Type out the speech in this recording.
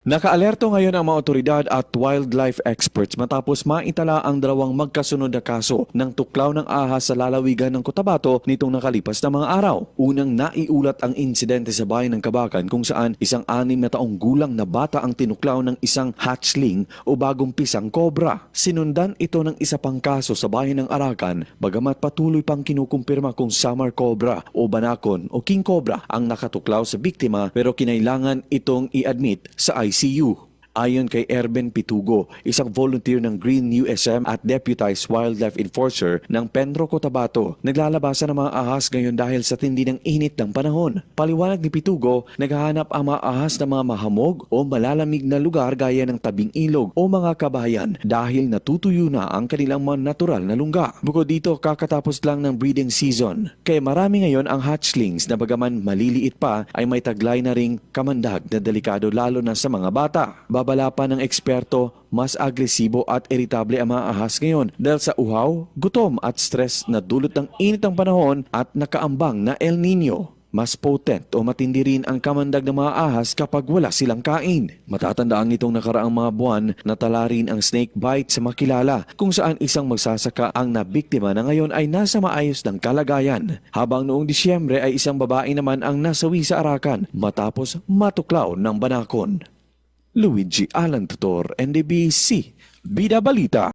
Nakaalerto ngayon ang mga otoridad at wildlife experts matapos maitala ang dalawang magkasunod na kaso ng tuklaw ng ahas sa lalawigan ng Cotabato nitong nakalipas na mga araw. Unang naiulat ang insidente sa bayan ng Kabakan kung saan isang 6 na taong gulang na bata ang tinuklaw ng isang hatchling o bagong pisang kobra. Sinundan ito ng isa pang kaso sa bayan ng Arakan bagamat patuloy pang kinukumpirma kung summer cobra o banakon o king cobra ang nakatuklaw sa biktima pero kinailangan itong i-admit sa ICU. Ayon kay Erben Pitugo, isang volunteer ng Green USM at deputized wildlife enforcer ng Penro Cotabato, naglalabasan ng mga ahas ngayon dahil sa tindi ng init ng panahon. Paliwanag ni Pitugo, naghahanap ang mga ahas ng mga mahamog o malalamig na lugar gaya ng tabing ilog o mga kabahayan dahil natutuyo na ang kanilang mga natural na lungga. Bukod dito, kakatapos lang ng breeding season. Kaya marami ngayon ang hatchlings na bagaman maliliit pa ay may taglay na ring kamandag na delikado lalo na sa mga bata. Babala pa ng eksperto, mas agresibo at iritable ang mga ahas ngayon dahil sa uhaw, gutom at stress na dulot ng init ng panahon at nakaambang na El Nino. Mas potent o matindi rin ang kamandag ng mga ahas kapag wala silang kain. Matatandaan nitong nakaraang mga buwan na tala rin ang snake bite sa Makilala kung saan isang magsasaka ang nabiktima na ngayon ay nasa maayos ng kalagayan. Habang noong Disyembre ay isang babae naman ang nasawi sa Arakan matapos matuklaw ng banakon. Luigi Alan Tutor, NDBC, Bida Balita.